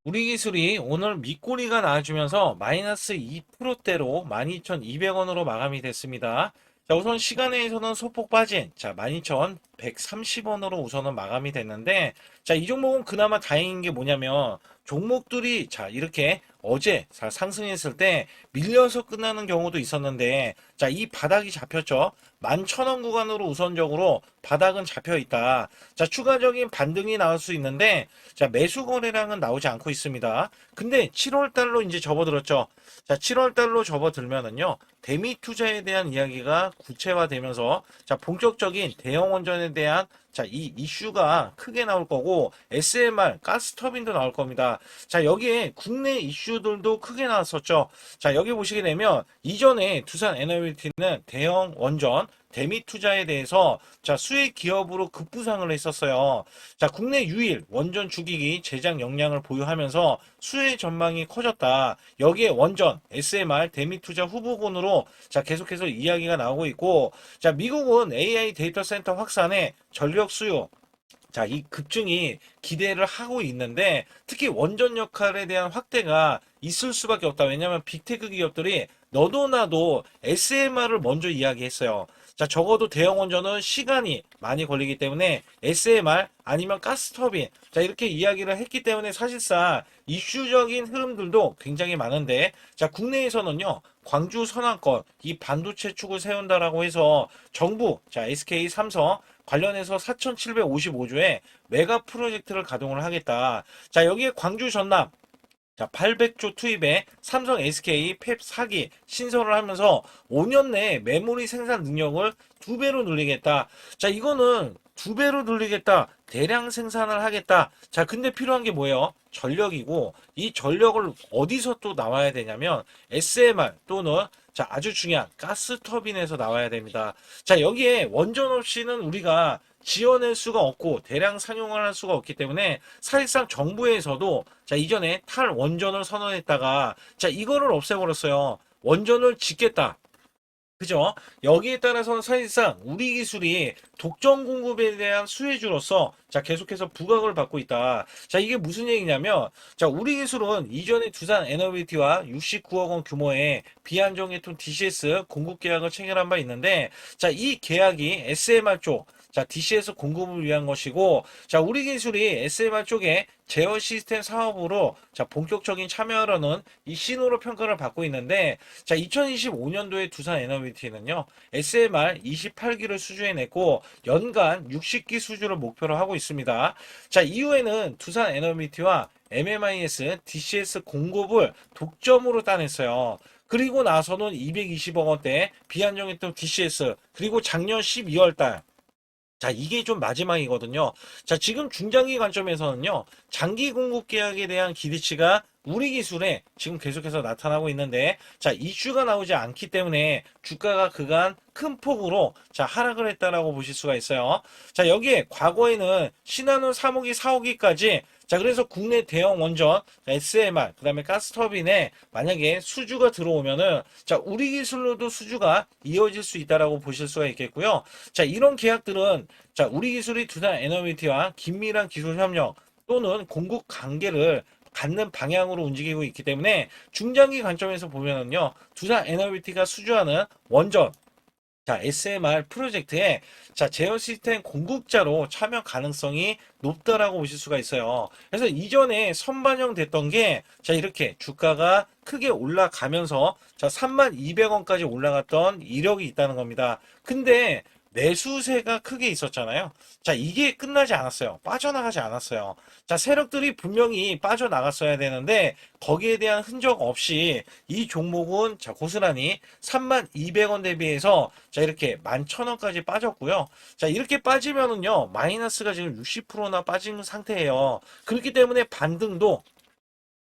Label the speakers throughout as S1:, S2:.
S1: 우리 기술이 오늘 밑꼬리가 나와주면서 마이너스 2%대로 12,200원으로 마감이 됐습니다. 자, 우선 시간에서는 소폭 빠진, 12,130원으로 우선은 마감이 됐는데, 이 종목은 그나마 다행인 게 뭐냐면, 종목들이, 이렇게 어제 상승했을 때 밀려서 끝나는 경우도 있었는데, 이 바닥이 잡혔죠. 11,000원 구간으로 우선적으로 바닥은 잡혀 있다. 추가적인 반등이 나올 수 있는데, 매수 거래량은 나오지 않고 있습니다. 근데 7월 달로 이제 접어들었죠. 7월 달로 접어들면은요, 대미 투자에 대한 이야기가 구체화되면서, 본격적인 대형 원전에 대한 이 이슈가 크게 나올 거고, SMR, 가스터빈도 나올 겁니다. 여기에 국내 이슈들도 크게 나왔었죠. 여기 보시게 되면, 이전에 두산 에너비티는 대형 원전, 대미 투자에 대해서 수익 기업으로 급부상을 했었어요. 국내 유일 원전 주기기 제작 역량을 보유하면서 수혜 전망이 커졌다. 여기에 원전, SMR, 대미투자 후보군으로 계속해서 이야기가 나오고 있고, 미국은 AI 데이터 센터 확산에 전력 수요, 이 급증이 기대를 하고 있는데, 특히 원전 역할에 대한 확대가 있을 수밖에 없다. 왜냐하면 빅테크 기업들이 너도 나도 SMR을 먼저 이야기했어요. 적어도 대형 원전은 시간이 많이 걸리기 때문에 SMR 아니면 가스터빈, 이렇게 이야기를 했기 때문에 사실상 이슈적인 흐름들도 굉장히 많은데, 국내에서는요, 광주 선안권 이 반도체 축을 세운다라고 해서 정부, SK, 삼성 관련해서 4,755조의 메가 프로젝트를 가동을 하겠다. 여기에 광주 전남 800조 투입에 삼성 SK 펩 4기 신설을 하면서 5년 내에 메모리 생산 능력을 2배로 늘리겠다. 이거는 2배로 늘리겠다. 대량 생산을 하겠다. 근데 필요한 게 뭐예요? 전력이고, 이 전력을 어디서 또 나와야 되냐면 SMR 또는 아주 중요한 가스 터빈에서 나와야 됩니다. 여기에 원전 없이는 우리가 지어낼 수가 없고 대량 상용을 할 수가 없기 때문에 사실상 정부에서도 이전에 탈원전을 선언했다가 이거를 없애버렸어요. 원전을 짓겠다. 그죠? 여기에 따라서는 사실상 우리 기술이 독점 공급에 대한 수혜주로서 계속해서 부각을 받고 있다. 이게 무슨 얘기냐면, 우리 기술은 이전에 두산 에너비티와 69억 원 규모의 비안정유통 DCS 공급 계약을 체결한 바 있는데, 이 계약이 SMR 쪽, DCS 공급을 위한 것이고, 우리 기술이 SMR 쪽에 제어 시스템 사업으로 본격적인 참여하려는 이 신호로 평가를 받고 있는데, 2025년도에 두산 에너비티는요, SMR 28기를 수주해냈고, 연간 60기 수주를 목표로 하고 있습니다. 이후에는 두산 에너비티와 MMIS, DCS 공급을 독점으로 따냈어요. 그리고 나서는 220억 원대 비안정했던 DCS, 그리고 작년 12월 달, 이게 좀 마지막이거든요. 지금 중장기 관점에서는요, 장기 공급 계약에 대한 기대치가 우리 기술에 지금 계속해서 나타나고 있는데, 이슈가 나오지 않기 때문에 주가가 그간 큰 폭으로 하락을 했다라고 보실 수가 있어요. 여기에 과거에는 신한우 3호기, 4호기까지 그래서 국내 대형 원전, SMR, 그 다음에 가스터빈에 만약에 수주가 들어오면은, 우리 기술로도 수주가 이어질 수 있다라고 보실 수가 있겠고요. 이런 계약들은, 우리 기술이 두산 에너비티와 긴밀한 기술 협력 또는 공급 관계를 갖는 방향으로 움직이고 있기 때문에 중장기 관점에서 보면은요, 두산 에너비티가 수주하는 원전, SMR 프로젝트에 제어 시스템 공급자로 참여 가능성이 높다라고 보실 수가 있어요. 그래서 이전에 선반영됐던 게 이렇게 주가가 크게 올라가면서 32,000원까지 올라갔던 이력이 있다는 겁니다. 근데 매수세가 크게 있었잖아요. 이게 끝나지 않았어요. 빠져나가지 않았어요. 세력들이 분명히 빠져나갔어야 되는데 거기에 대한 흔적 없이 이 종목은 고스란히 32,000원 대비해서 이렇게 11,000원까지 빠졌고요. 이렇게 빠지면은요, 마이너스가 지금 60%나 빠진 상태예요. 그렇기 때문에 반등도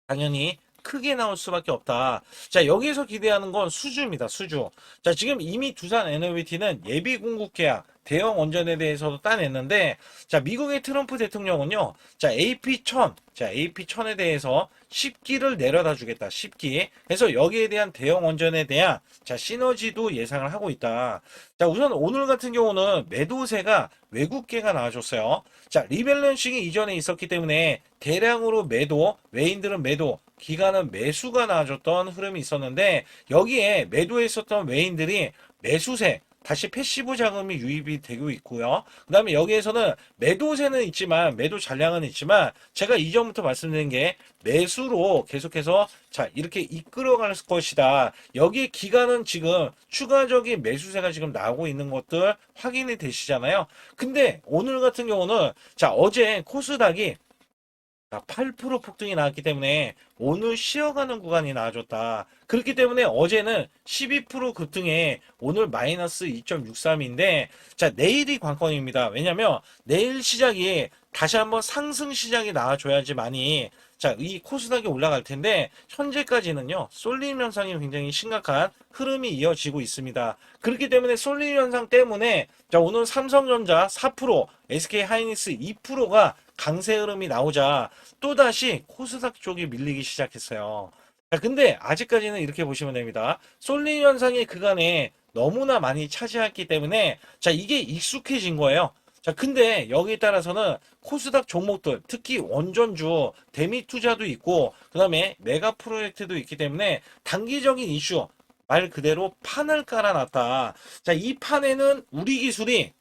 S1: 당연히 크게 나올 수밖에 없다. 자, 여기에서 기대하는 건 수주입니다. 수주. 자, 지금 이미 두산 NOVT는 예비 공급 계약 대형 원전에 대해서도 따냈는데, 자, 미국의 트럼프 대통령은요, 자, AP1000, 자, AP1000에 대해서 10기를 내려다 주겠다. 10기. 그래서 여기에 대한 대형 원전에 대한, 자, 시너지도 예상을 하고 있다. 자, 우선 오늘 같은 경우는 매도세가 외국계가 나와줬어요. 자, 리밸런싱이 이전에 있었기 때문에 대량으로 매도, 외인들은 매도, 기관은 매수가 나와줬던 흐름이 있었는데, 여기에 매도했었던 외인들이 매수세, 다시 패시브 자금이 유입이 되고 있고요. 그 다음에 여기에서는 매도세는 있지만, 매도 잔량은 있지만, 제가 이전부터 말씀드린 게 매수로 계속해서 자, 이렇게 이끌어갈 것이다. 여기에 기간은 지금 추가적인 매수세가 지금 나오고 있는 것들 확인이 되시잖아요. 근데 오늘 같은 경우는 자, 어제 코스닥이 8% 폭등이 나왔기 때문에 오늘 쉬어가는 구간이 나와줬다. 그렇기 때문에 어제는 12% 급등에 오늘 마이너스 2.63인데 자, 내일이 관건입니다. 왜냐면 내일 시작이 다시 한번 상승 시작이 나와줘야지만이 자, 이 코스닥이 올라갈 텐데 현재까지는요, 쏠림 현상이 굉장히 심각한 흐름이 이어지고 있습니다. 그렇기 때문에 쏠림 현상 때문에 자, 오늘 삼성전자 4%, SK하이닉스 2%가 강세 흐름이 나오자 또다시 코스닥 쪽이 밀리기 시작했어요. 자, 근데 아직까지는 이렇게 보시면 됩니다. 쏠림 현상이 그간에 너무나 많이 차지했기 때문에 자, 이게 익숙해진 거예요. 자, 근데 여기에 따라서는 코스닥 종목들, 특히 원전주, 대미 투자도 있고, 그 다음에 메가 프로젝트도 있기 때문에 단기적인 이슈, 말 그대로 판을 깔아놨다. 자, 이 판에는 우리 기술이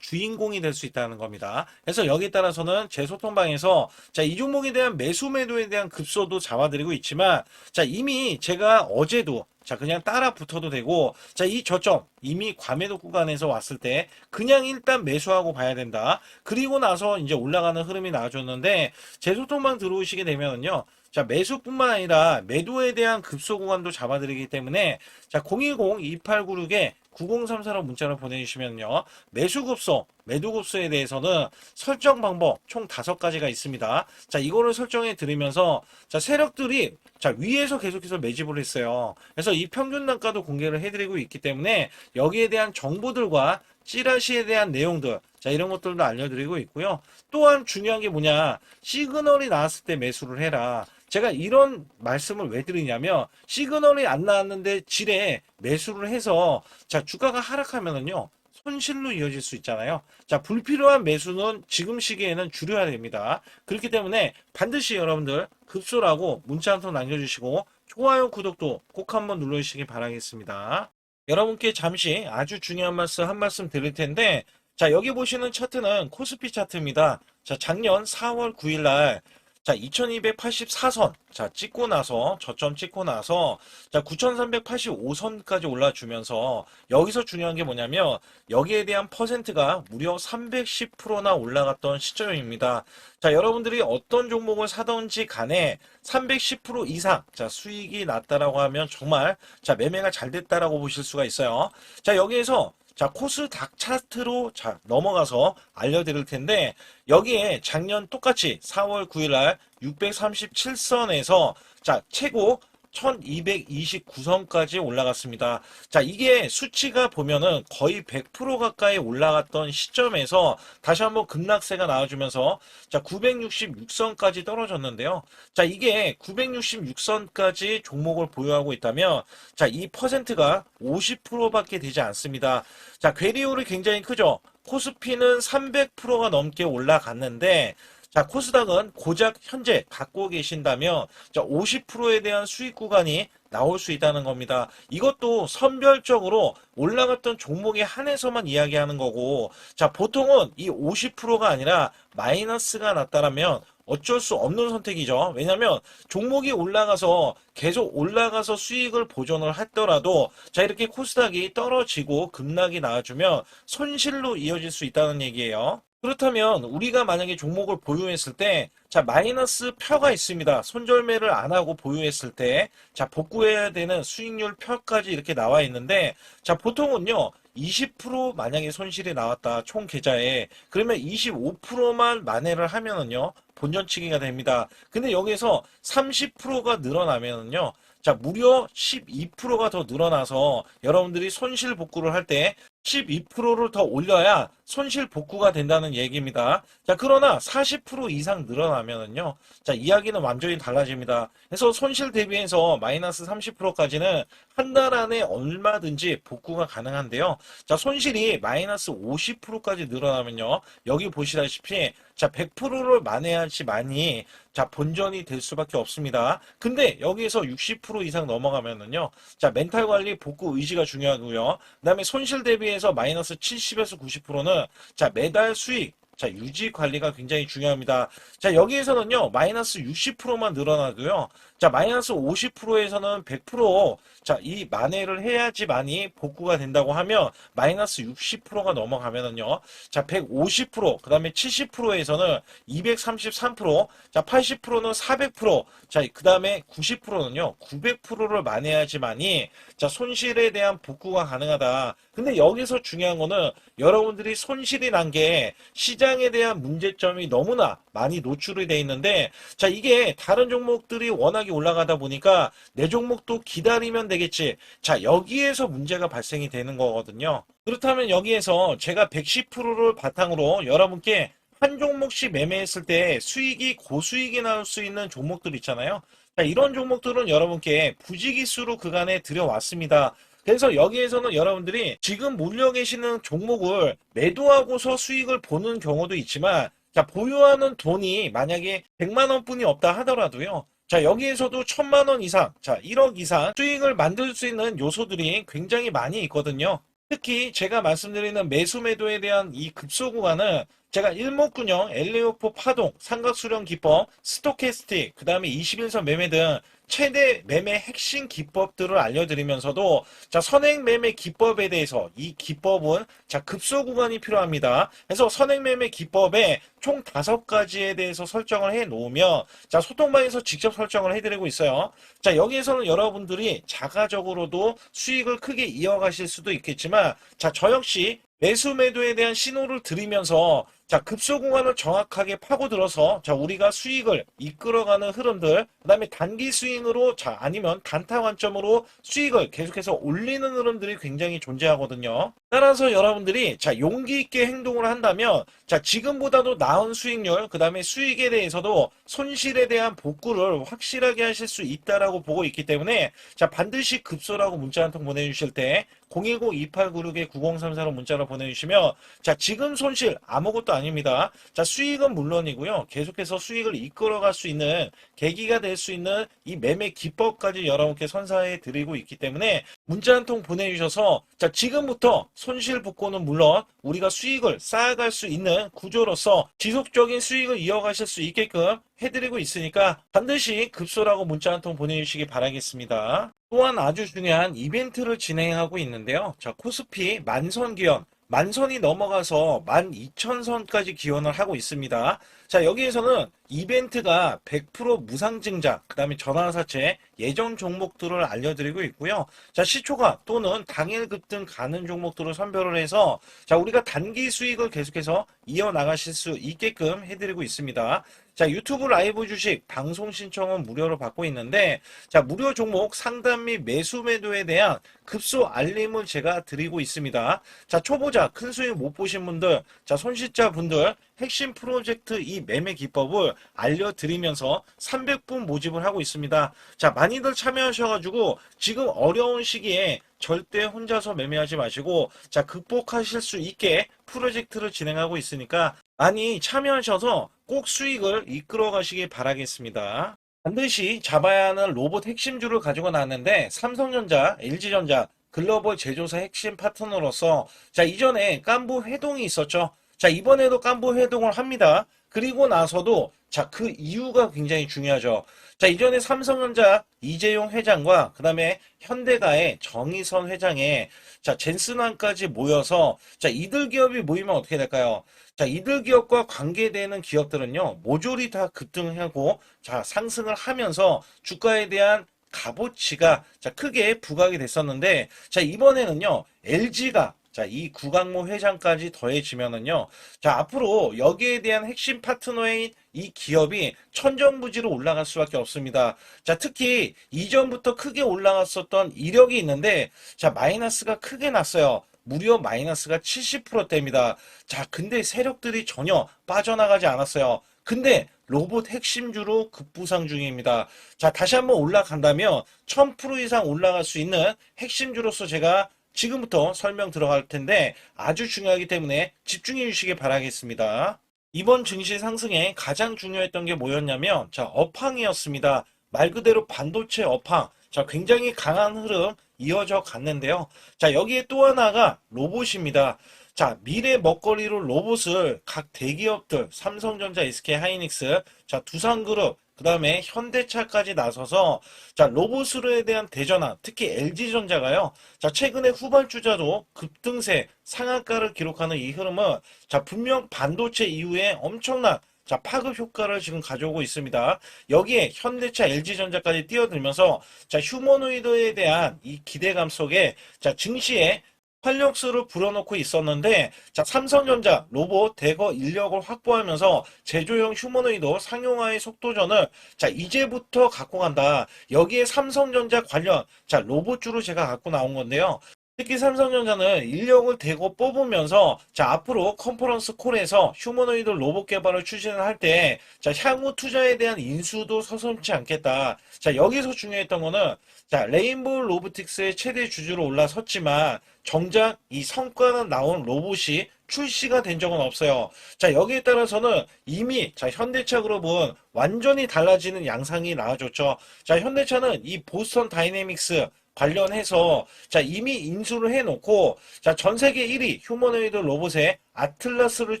S1: 주인공이 될 수 있다는 겁니다. 그래서 여기에 따라서는 제 소통방에서 자, 이 종목에 대한 매수 매도에 대한 급소도 잡아드리고 있지만 자, 이미 제가 어제도 자, 그냥 따라 붙어도 되고 자, 이 저점 이미 과매도 구간에서 왔을 때 그냥 일단 매수하고 봐야 된다. 그리고 나서 이제 올라가는 흐름이 나와줬는데 제 소통방 들어오시게 되면은요. 자, 매수뿐만 아니라 매도에 대한 급소 구간도 잡아드리기 때문에 자, 010-2896에 9034로 문자를 보내주시면요. 매수급소, 매도급소에 대해서는 설정 방법 총 5가지가 있습니다. 자, 이거를 설정해 드리면서 자, 세력들이 자, 위에서 계속해서 매집을 했어요. 그래서 이 평균 단가도 공개를 해드리고 있기 때문에 여기에 대한 정보들과 찌라시에 대한 내용들 자, 이런 것들도 알려드리고 있고요. 또한 중요한 게 뭐냐, 시그널이 나왔을 때 매수를 해라. 제가 이런 말씀을 왜 드리냐면 시그널이 안 나왔는데 지레 매수를 해서 자, 주가가 하락하면은요 손실로 이어질 수 있잖아요. 자, 불필요한 매수는 지금 시기에는 줄여야 됩니다. 그렇기 때문에 반드시 여러분들 급소라고 문자 한 통 남겨주시고 좋아요, 구독도 꼭 한번 눌러주시기 바라겠습니다. 여러분께 잠시 아주 중요한 말씀 한 말씀 드릴 텐데 자, 여기 보시는 차트는 코스피 차트입니다. 자, 작년 4월 9일 날 자, 2284선 자, 찍고 나서 저점 찍고 나서 자, 9385선까지 올라주면서 여기서 중요한 게 뭐냐면 여기에 대한 퍼센트가 무려 310%나 올라갔던 시점입니다. 자, 여러분들이 어떤 종목을 사던지 간에 310% 이상 자, 수익이 났다라고 하면 정말 자, 매매가 잘 됐다라고 보실 수가 있어요. 자, 여기에서 자, 코스닥 차트로 자, 넘어가서 알려드릴 텐데 여기에 작년 똑같이 4월 9일 날 637선에서 자, 최고 1229선까지 올라갔습니다. 자, 이게 수치가 보면은 거의 100% 가까이 올라갔던 시점에서 다시 한번 급락세가 나와주면서 자, 966선까지 떨어졌는데요. 자, 이게 966선까지 종목을 보유하고 있다면 자, 이 퍼센트가 50%밖에 되지 않습니다. 자, 괴리율이 굉장히 크죠. 코스피는 300%가 넘게 올라갔는데 자, 코스닥은 고작 현재 갖고 계신다면 자, 50%에 대한 수익 구간이 나올 수 있다는 겁니다. 이것도 선별적으로 올라갔던 종목에 한해서만 이야기하는 거고 자, 보통은 이 50%가 아니라 마이너스가 났다라면 어쩔 수 없는 선택이죠. 왜냐하면 종목이 올라가서 계속 올라가서 수익을 보존을 했더라도 자, 이렇게 코스닥이 떨어지고 급락이 나와주면 손실로 이어질 수 있다는 얘기예요. 그렇다면 우리가 만약에 종목을 보유했을 때 자, 마이너스 표가 있습니다. 손절매를 안 하고 보유했을 때 자, 복구해야 되는 수익률 표까지 이렇게 나와 있는데 자, 보통은요 20% 만약에 손실이 나왔다. 총 계좌에. 그러면 25%만 만회를 하면은요. 본전치기가 됩니다. 근데 여기에서 30%가 늘어나면은요. 자, 무려 12%가 더 늘어나서 여러분들이 손실 복구를 할 때 12%를 더 올려야 손실 복구가 된다는 얘기입니다. 자, 그러나 40% 이상 늘어나면은요. 자, 이야기는 완전히 달라집니다. 그래서 손실 대비해서 마이너스 30%까지는 한 달 안에 얼마든지 복구가 가능한데요. 자, 손실이 마이너스 50%까지 늘어나면요. 여기 보시다시피 자, 100%를 만회하지만이 자, 본전이 될 수밖에 없습니다. 근데 여기에서 60% 이상 넘어가면은요. 자, 멘탈 관리 복구 의지가 중요하고요. 그다음에 손실 대비해서 마이너스 70에서 90%는 자, 매달 수익 자, 유지 관리가 굉장히 중요합니다. 자, 여기에서는요, 마이너스 60%만 늘어나도요, 자, 마이너스 50%에서는 100%, 자, 이 만회를 해야지만이 복구가 된다고 하면, 마이너스 60%가 넘어가면은요, 자, 150%, 그 다음에 70%에서는 233%, 자, 80%는 400%, 자, 그 다음에 90%는요, 900%를 만회해야지만이, 자, 손실에 대한 복구가 가능하다. 근데 여기서 중요한 거는 여러분들이 손실이 난 게 시장에 대한 문제점이 너무나 많이 노출이 돼 있는데 자 이게 다른 종목들이 워낙에 올라가다 보니까 내 종목도 기다리면 되겠지. 자 여기에서 문제가 발생이 되는 거거든요. 그렇다면 여기에서 제가 110%를 바탕으로 여러분께 한 종목씩 매매했을 때 수익이 고수익이 나올 수 있는 종목들 있잖아요. 자, 이런 종목들은 여러분께 부지기수로 그간에 들여왔습니다. 그래서 여기에서는 여러분들이 지금 몰려 계시는 종목을 매도하고서 수익을 보는 경우도 있지만 자, 보유하는 돈이 만약에 100만 원뿐이 없다 하더라도요. 자, 여기에서도 1000만 원 이상, 자, 1억 이상 수익을 만들 수 있는 요소들이 굉장히 많이 있거든요. 특히 제가 말씀드리는 매수 매도에 대한 이 급소 구간은 제가 일목균형, 엘리오포 파동, 삼각수렴 기법, 스토캐스틱, 그 다음에 21선 매매 등 최대 매매 핵심 기법들을 알려드리면서도 자 선행 매매 기법에 대해서 이 기법은 자 급소 구간이 필요합니다. 그래서 선행 매매 기법에 총 5가지에 대해서 설정을 해 놓으면 자 소통방에서 직접 설정을 해드리고 있어요. 자 여기에서는 여러분들이 자가적으로도 수익을 크게 이어가실 수도 있겠지만 자 저 역시 매수 매도에 대한 신호를 드리면서 자 급소 구간을 정확하게 파고들어서 자 우리가 수익을 이끌어가는 흐름들 그다음에 단기 스윙으로 자 아니면 단타 관점으로 수익을 계속해서 올리는 흐름들이 굉장히 존재하거든요. 따라서 여러분들이 자 용기 있게 행동을 한다면 자 지금보다도 나은 수익률 그다음에 수익에 대해서도 손실에 대한 복구를 확실하게 하실 수 있다라고 보고 있기 때문에 자 반드시 급소라고 문자 한 통 보내주실 때 010-2896-9034로 문자로 보내주시면 자 지금 손실 아무것도 아닙니다. 자 수익은 물론이고요. 계속해서 수익을 이끌어갈 수 있는 계기가 될 수 있는 이 매매 기법까지 여러분께 선사해 드리고 있기 때문에 문자 한 통 보내주셔서 자 지금부터 손실 복구는 물론 우리가 수익을 쌓아갈 수 있는 구조로서 지속적인 수익을 이어가실 수 있게끔 해드리고 있으니까 반드시 급소라고 문자 한 통 보내주시기 바라겠습니다. 또한 아주 중요한 이벤트를 진행하고 있는데요. 자, 코스피 만선 기원, 만선이 넘어가서 12,000선까지 기원을 하고 있습니다. 자, 여기에서는 이벤트가 100% 무상증자, 그 다음에 전환사채, 예정 종목들을 알려드리고 있고요. 자, 시초가 또는 당일 급등 가는 종목들을 선별을 해서 자, 우리가 단기 수익을 계속해서 이어나가실 수 있게끔 해드리고 있습니다. 자, 유튜브 라이브 주식 방송 신청은 무료로 받고 있는데 자, 무료 종목 상담 및 매수 매도에 대한 급소 알림을 제가 드리고 있습니다. 자, 초보자 큰 수익 못 보신 분들, 자, 손실자 분들 핵심 프로젝트 이 매매 기법을 알려드리면서 300분 모집을 하고 있습니다. 자, 많이들 참여하셔가지고 지금 어려운 시기에 절대 혼자서 매매하지 마시고 자, 극복하실 수 있게 프로젝트를 진행하고 있으니까 많이 참여하셔서 꼭 수익을 이끌어 가시길 바라겠습니다. 반드시 잡아야 하는 로봇 핵심주를 가지고 나왔는데 삼성전자, LG전자, 글로벌 제조사 핵심 파트너로서 자 이전에 깐부 회동이 있었죠. 자 이번에도 깐부 회동을 합니다. 그리고 나서도 자 그 이유가 굉장히 중요하죠. 자 이전에 삼성전자 이재용 회장과 그 다음에 현대가의 정의선 회장의 자 젠슨왕까지 모여서 자 이들 기업이 모이면 어떻게 될까요? 자 이들 기업과 관계되는 기업들은요 모조리 다 급등하고 자 상승을 하면서 주가에 대한 값어치가 자 크게 부각이 됐었는데 자 이번에는요 LG가 자, 이 구강모 회장까지 더해지면은요. 자, 앞으로 여기에 대한 핵심 파트너인 이 기업이 천정부지로 올라갈 수밖에 없습니다. 자, 특히 이전부터 크게 올라갔었던 이력이 있는데, 자, 마이너스가 크게 났어요. 무려 마이너스가 70%대입니다. 자, 근데 세력들이 전혀 빠져나가지 않았어요. 근데 로봇 핵심주로 급부상 중입니다. 자, 다시 한번 올라간다면 1000% 이상 올라갈 수 있는 핵심주로서 제가 지금부터 설명 들어갈 텐데 아주 중요하기 때문에 집중해 주시기 바라겠습니다. 이번 증시 상승에 가장 중요했던 게 뭐였냐면, 자, 업황이었습니다. 말 그대로 반도체 업황. 자, 굉장히 강한 흐름 이어져 갔는데요. 자, 여기에 또 하나가 로봇입니다. 자, 미래 먹거리로 로봇을 각 대기업들, 삼성전자, SK하이닉스, 자, 두산그룹, 그 다음에 현대차까지 나서서, 자, 로봇으로에 대한 대전환, 특히 LG전자가요. 자, 최근에 후발주자도 급등세, 상한가를 기록하는 이 흐름은, 자, 분명 반도체 이후에 엄청난, 자, 파급 효과를 지금 가져오고 있습니다. 여기에 현대차, LG전자까지 뛰어들면서, 자, 휴머노이드에 대한 이 기대감 속에, 자, 증시에 활력소를 불어넣고 있었는데, 자, 삼성전자 로봇 대거 인력을 확보하면서 제조형 휴머노이드 상용화의 속도전을, 자, 이제부터 갖고 간다. 여기에 삼성전자 관련, 자, 로봇주로 제가 갖고 나온 건데요. 특히 삼성전자는 인력을 대거 뽑으면서, 자, 앞으로 컨퍼런스 콜에서 휴머노이드 로봇 개발을 추진을 할 때, 자, 향후 투자에 대한 인수도 서슴지 않겠다. 자, 여기서 중요했던 거는, 자, 레인보우 로보틱스의 최대 주주로 올라섰지만 정작 이 성과는 나온 로봇이 출시가 된 적은 없어요. 자, 여기에 따라서는 이미, 자, 현대차 그룹은 완전히 달라지는 양상이 나와줬죠. 자, 현대차는 이 보스턴 다이내믹스 관련해서, 자, 이미 인수를 해놓고, 자, 전 세계 1위 휴머노이드 로봇의 아틀라스를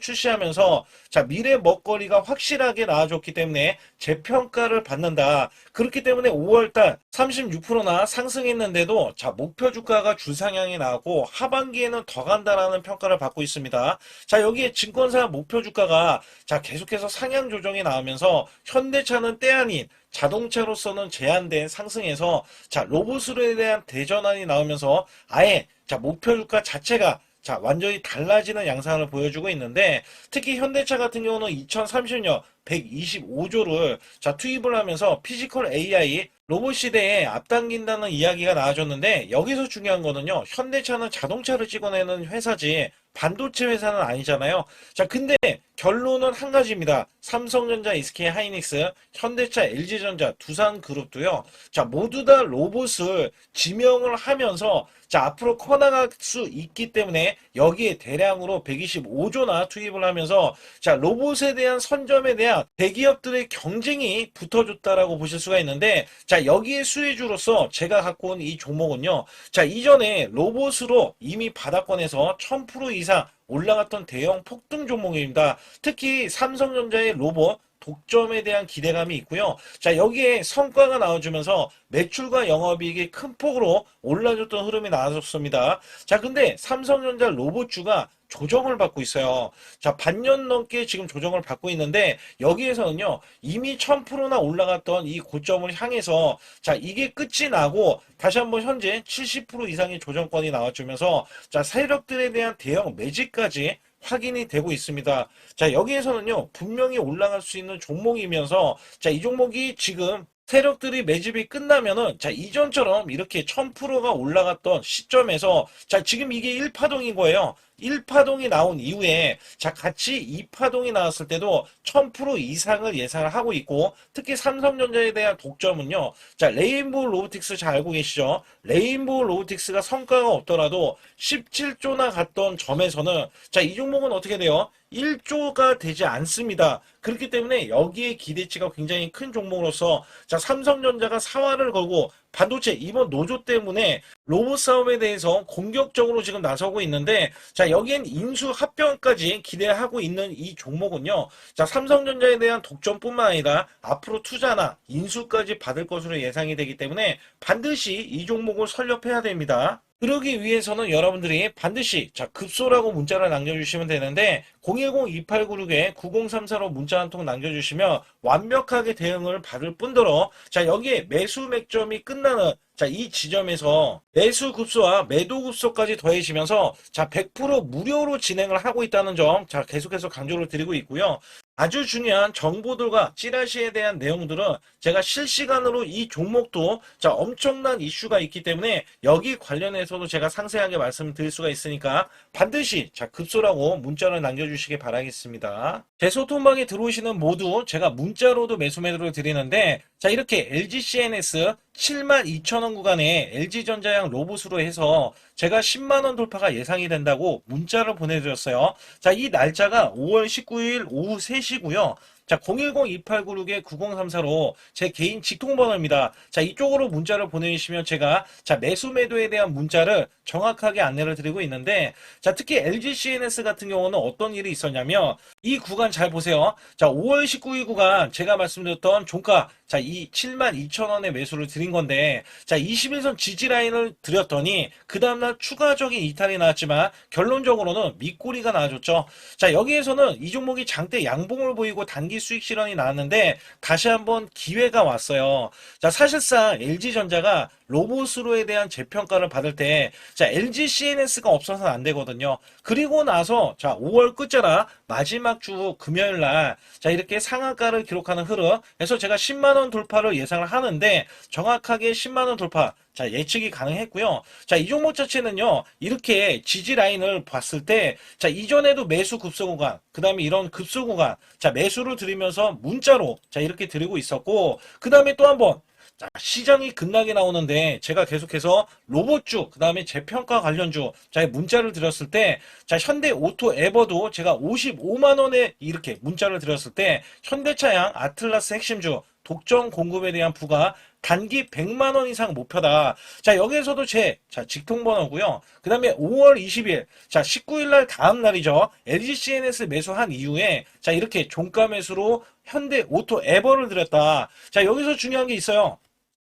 S1: 출시하면서, 자, 미래 먹거리가 확실하게 나와줬기 때문에 재평가를 받는다. 그렇기 때문에 5월달 36%나 상승했는데도, 자, 목표 주가가 줄상향이 나왔고 하반기에는 더 간다라는 평가를 받고 있습니다. 자, 여기에 증권사 목표 주가가, 자, 계속해서 상향 조정이 나오면서 현대차는 때 아닌 자동차로서는 제한된 상승에서, 자, 로봇으로에 대한 대전환이 나오면서 아예, 자, 목표 주가 자체가, 자, 완전히 달라지는 양상을 보여주고 있는데, 특히 현대차 같은 경우는 2030년 125조를, 자, 투입을 하면서 피지컬 AI 로봇 시대에 앞당긴다는 이야기가 나와줬는데, 여기서 중요한 거는요, 현대차는 자동차를 찍어내는 회사지 반도체 회사는 아니잖아요. 자, 근데 결론은 한 가지입니다. 삼성전자, SK하이닉스, 현대차, LG전자, 두산그룹도요. 자, 모두 다 로봇을 지명을 하면서, 자, 앞으로 커나갈 수 있기 때문에 여기에 대량으로 125조나 투입을 하면서, 자, 로봇에 대한 선점에 대한 대기업들의 경쟁이 붙어줬다라고 보실 수가 있는데, 자, 여기에 수혜주로서 제가 갖고 온 이 종목은요. 자, 이전에 로봇으로 이미 바닥권에서 1000% 이상 올라갔던 대형 폭등 종목입니다. 특히 삼성전자의 로봇 독점에 대한 기대감이 있고요. 자, 여기에 성과가 나와주면서 매출과 영업이익이 큰 폭으로 올라줬던 흐름이 나왔습니다. 자, 근데 삼성전자 로봇주가 조정을 받고 있어요. 자, 반년 넘게 지금 조정을 받고 있는데, 여기에서는요, 이미 1000%나 올라갔던 이 고점을 향해서, 자, 이게 끝이 나고, 다시 한번 현재 70% 이상의 조정권이 나와주면서, 자, 세력들에 대한 대형 매집까지 확인이 되고 있습니다. 자, 여기에서는요, 분명히 올라갈 수 있는 종목이면서, 자, 이 종목이 지금 세력들이 매집이 끝나면은, 자, 이전처럼 이렇게 1000%가 올라갔던 시점에서, 자, 지금 이게 1파동인 거예요. 1파동이 나온 이후에, 자, 같이 2파동이 나왔을 때도 1000% 이상을 예상을 하고 있고, 특히 삼성전자에 대한 독점은요, 자, 레인보우 로보틱스 잘 알고 계시죠? 레인보우 로보틱스가 성과가 없더라도 17조나 갔던 점에서는, 자, 이 종목은 어떻게 돼요? 1조가 되지 않습니다. 그렇기 때문에 여기에 기대치가 굉장히 큰 종목으로서, 자, 삼성전자가 사활을 걸고 반도체 이번 노조 때문에 로봇 사업에 대해서 공격적으로 지금 나서고 있는데, 자, 여기엔 인수 합병까지 기대하고 있는 이 종목은요, 자, 삼성전자에 대한 독점뿐만 아니라 앞으로 투자나 인수까지 받을 것으로 예상이 되기 때문에 반드시 이 종목을 설립해야 됩니다. 그러기 위해서는 여러분들이 반드시, 자, 급소라고 문자를 남겨주시면 되는데, 010-2896-9034로 문자 한 통 남겨주시면 완벽하게 대응을 받을 뿐더러, 자, 여기에 매수 맥점이 끝나는, 자, 이 지점에서 매수 급소와 매도 급소까지 더해지면서 자, 100% 무료로 진행을 하고 있다는 점, 자, 계속해서 강조를 드리고 있고요. 아주 중요한 정보들과 찌라시에 대한 내용들은 제가 실시간으로 이 종목도 자, 엄청난 이슈가 있기 때문에 여기 관련해서도 제가 상세하게 말씀드릴 수가 있으니까 반드시 자, 급소라고 문자를 남겨주시기 바라겠습니다. 제 소통방에 들어오시는 모두 제가 문자로도 매수 매도를 드리는데 자, 이렇게 LGCNS 72,000원 구간에 LG전자양 로봇으로 해서 제가 10만원 돌파가 예상이 된다고 문자를 보내드렸어요. 자, 이 날짜가 5월 19일 오후 3시고요. 자, 010-2896-9034로 제 개인 직통번호입니다. 자, 이쪽으로 문자를 보내주시면 제가 자, 매수 매도에 대한 문자를 정확하게 안내를 드리고 있는데 자, 특히 LGCNS 같은 경우는 어떤 일이 있었냐면 이 구간 잘 보세요. 자, 5월 19일 구간 제가 말씀드렸던 종가 자, 이 72,000원의 매수를 드린 건데 자, 21선 지지 라인을 드렸더니 그 다음날 추가적인 이탈이 나왔지만 결론적으로는 밑꼬리가 나와줬죠. 자, 여기에서는 이 종목이 장대 양봉을 보이고 단기 수익 실현이 나왔는데 다시 한번 기회가 왔어요. 자, 사실상 LG전자가 로봇으로에 대한 재평가를 받을 때 자, LG CNS가 없어서는 안 되거든요. 그리고 나서 자, 5월 끝자락 마지막 주 금요일 날 자, 이렇게 상한가를 기록하는 흐름. 그래서 제가 10만 원 돌파를 예상을 하는데 정확하게 10만 원 돌파 자, 예측이 가능했고요. 자, 이 종목 자체는요, 이렇게 지지 라인을 봤을 때, 자, 이전에도 매수 급소 구간, 그 다음에 이런 급소 구간, 자, 매수를 드리면서 문자로, 자, 이렇게 드리고 있었고, 그 다음에 또 한 번, 자, 시장이 급락이 나오는데, 제가 계속해서 로봇주, 그 다음에 재평가 관련주, 자, 문자를 드렸을 때, 자, 현대 오토 에버도 제가 55만원에 이렇게 문자를 드렸을 때, 현대차양 아틀라스 핵심주, 독점 공급에 대한 부가 단기 100만원 이상 목표다. 자, 여기에서도 자, 직통번호고요. 그 다음에 5월 20일, 자, 19일날 다음 날이죠. LGCNS 매수한 이후에, 자, 이렇게 종가 매수로 현대 오토 에버를 드렸다. 자, 여기서 중요한 게 있어요.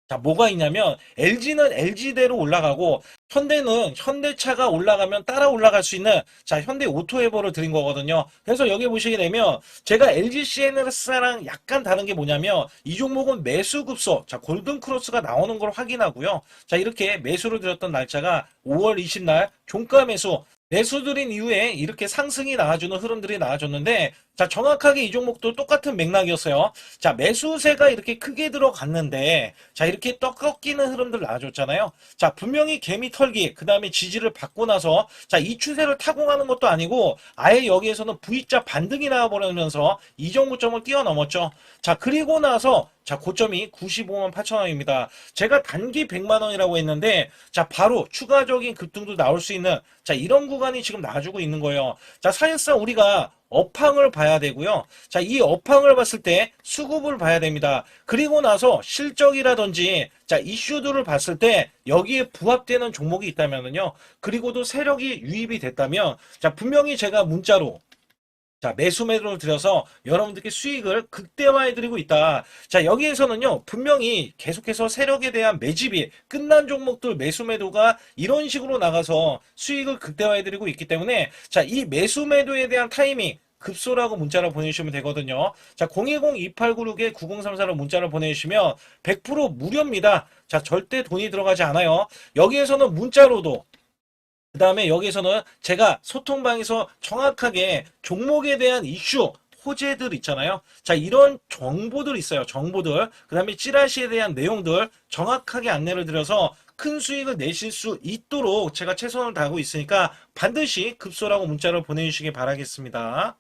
S1: 자, 뭐가 있냐면 LG는 LG대로 올라가고 현대는 현대차가 올라가면 따라 올라갈 수 있는 자, 현대 오토에버를 드린 거거든요. 그래서 여기 보시게 되면 제가 LG CNS랑 약간 다른 게 뭐냐면 이 종목은 매수 급소 자, 골든 크로스가 나오는 걸 확인하고요. 자, 이렇게 매수를 드렸던 날짜가 5월 20날 종가 매수 매수드린 이후에 이렇게 상승이 나와주는 흐름들이 나와줬는데 자, 정확하게 이 종목도 똑같은 맥락이었어요. 자, 매수세가 이렇게 크게 들어갔는데 자, 이렇게 떡 꺾이는 흐름들 나와줬잖아요. 자, 분명히 개미 털기 그 다음에 지지를 받고 나서 자, 이 추세를 타고 가는 것도 아니고 아예 여기에서는 V자 반등이 나와버리면서 이 정도점을 뛰어넘었죠. 자, 그리고 나서 자, 고점이 95만 8천 원입니다. 제가 단기 100만 원이라고 했는데 자, 바로 추가적인 급등도 나올 수 있는 자, 이런 구간이 지금 나와주고 있는 거예요. 자, 사실상 우리가 업황을 봐야 되고요. 자, 이 업황을 봤을 때 수급을 봐야 됩니다. 그리고 나서 실적이라든지 자, 이슈들을 봤을 때 여기에 부합되는 종목이 있다면은요. 그리고도 세력이 유입이 됐다면 자, 분명히 제가 문자로 자, 매수 매도를 들여서 여러분들께 수익을 극대화해 드리고 있다. 자, 여기에서는요, 분명히 계속해서 세력에 대한 매집이 끝난 종목들 매수 매도가 이런 식으로 나가서 수익을 극대화해 드리고 있기 때문에 자, 이 매수 매도에 대한 타이밍 급소라고 문자를 보내주시면 되거든요. 자, 010-2896-9034로 문자를 보내주시면 100% 무료입니다. 자, 절대 돈이 들어가지 않아요. 여기에서는 문자로도 그 다음에 여기서는 제가 소통방에서 정확하게 종목에 대한 이슈, 호재들 있잖아요. 자, 이런 정보들 있어요. 정보들. 그 다음에 찌라시에 대한 내용들 정확하게 안내를 드려서 큰 수익을 내실 수 있도록 제가 최선을 다하고 있으니까 반드시 급소라고 문자를 보내주시기 바라겠습니다.